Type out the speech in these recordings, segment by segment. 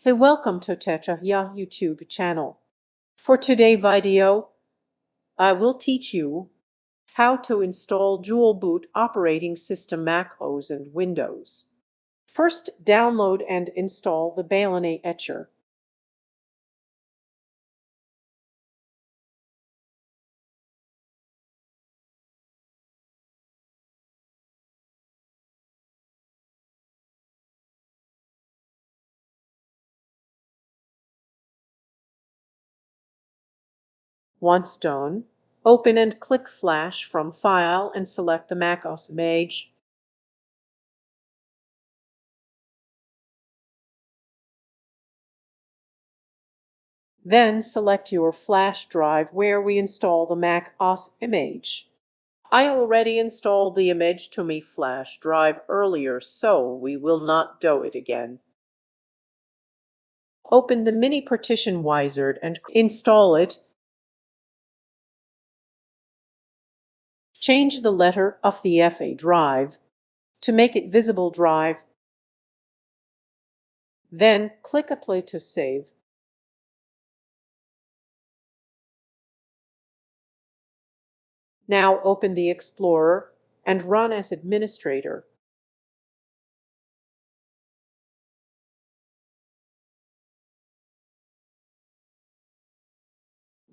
Hey, welcome to TechAyah YouTube channel. For today's video, I will teach you how to install dual boot operating system macOS and Windows. First, download and install the Balene Etcher. Once done, open and click Flash from File and select the macOS image. Then select your flash drive where we install the macOS image. I already installed the image to my flash drive earlier, so we will not do it again. Open the mini partition wizard and install it. Change the letter of the FA drive to make it visible drive. Then click Apply to save. Now open the Explorer and run as administrator.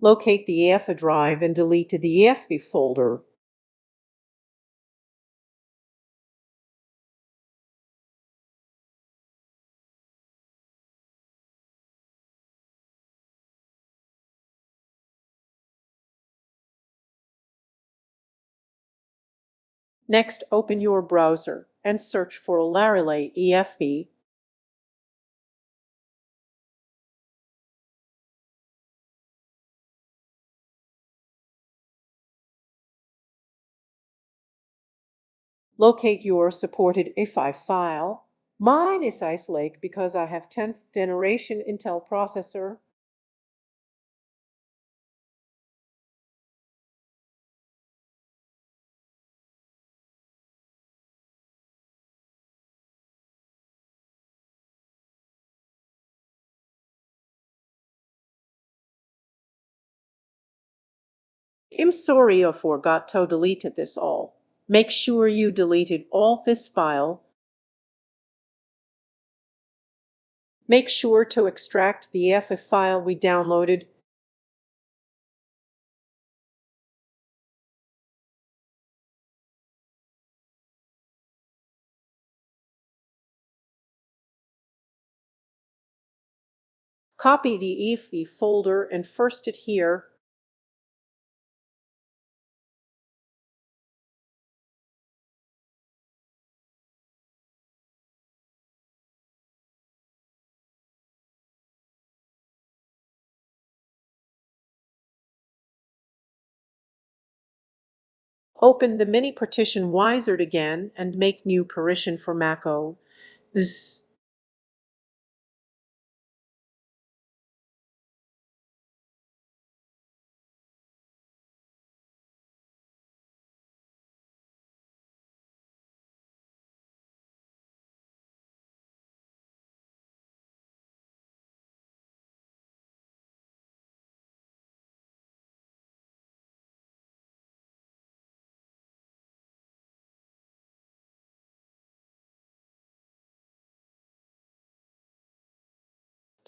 Locate the EFA drive and delete the EFB folder. Next, open your browser and search for Laravel EFB. Locate your supported EFI file. Mine is Ice Lake because I have 10th generation Intel processor. I'm sorry I forgot to delete this all. Make sure you deleted all this file. Make sure to extract the EFI file we downloaded. Copy the EFI folder and first it here. Open the mini partition wizard again and make new partition for macOS.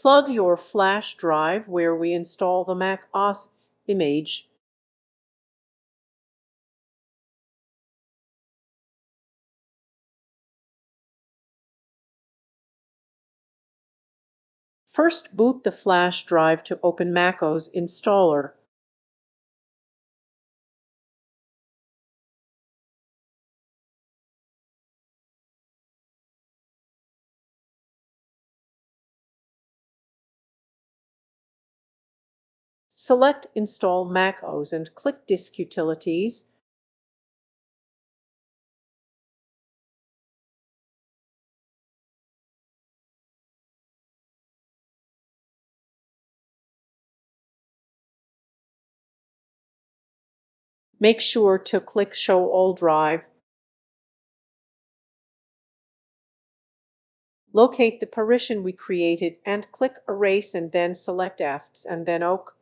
Plug your flash drive where we install the macOS image. First, boot the flash drive to open macOS installer. Select Install macOS and click Disk Utilities. Make sure to click Show All Drive. Locate the partition we created and click Erase and then select Fs and then OK.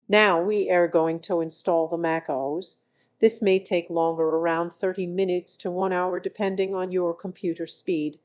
Now we are going to install the macOS. This may take longer, around 30 minutes to 1 hour, depending on your computer speed.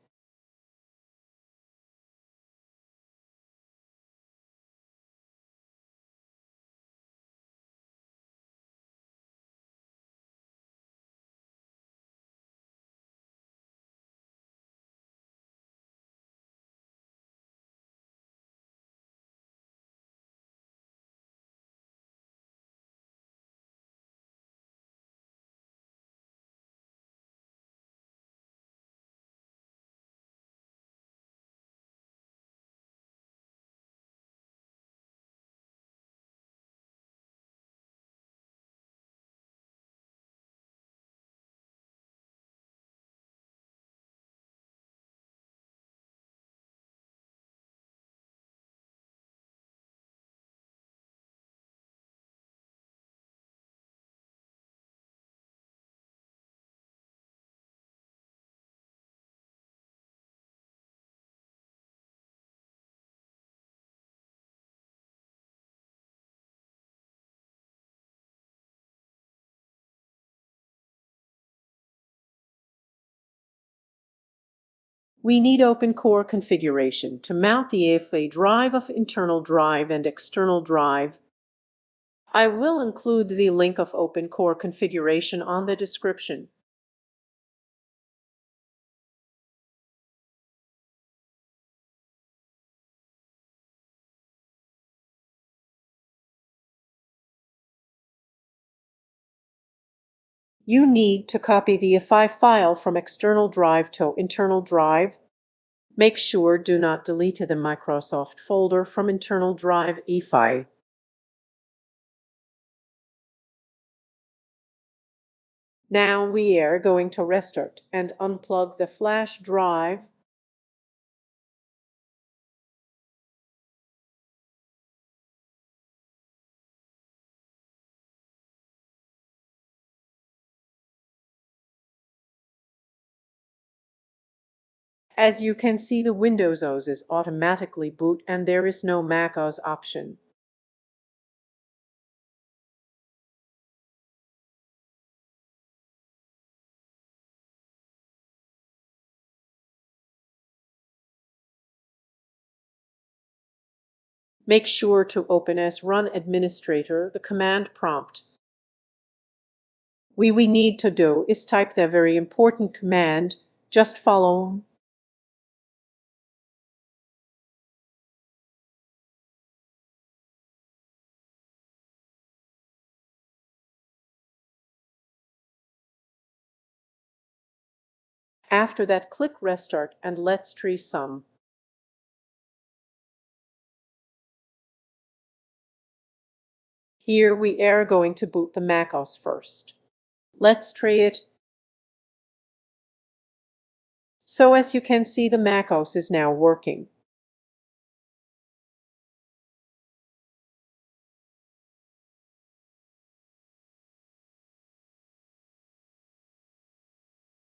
We need open core configuration to mount the AFA drive of internal drive and external drive. I will include the link of open core configuration on the description. You need to copy the AFI file from external drive to internal drive. Make sure do not delete the Microsoft folder from internal drive AFI. Now we are going to restart and unplug the flash drive. As you can see, the Windows OS is automatically boot and there is no macOS option. Make sure to open as Run Administrator the command prompt. We need to do is type the very important command. Just follow. After that, click Restart and let's try some. Here we are going to boot the macOS first. Let's try it. So as you can see, the macOS is now working.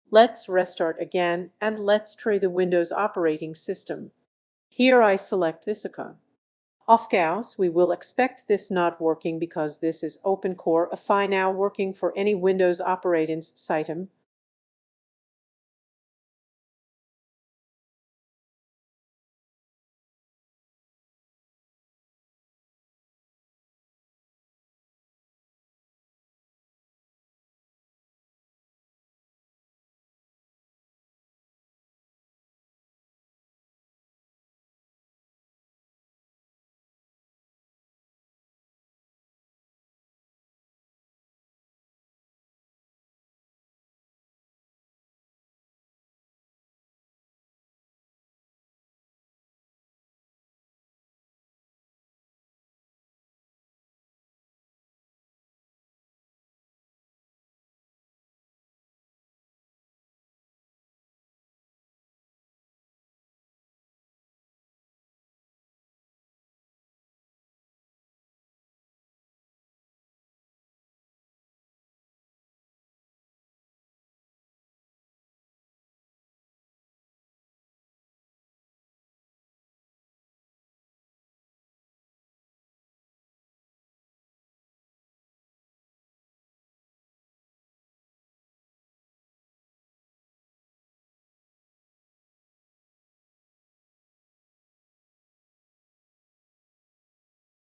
Let's restart again and let's try the Windows operating system. Here I select this icon. Of course, we will expect this not working because this is open core AFI now working for any Windows operating system.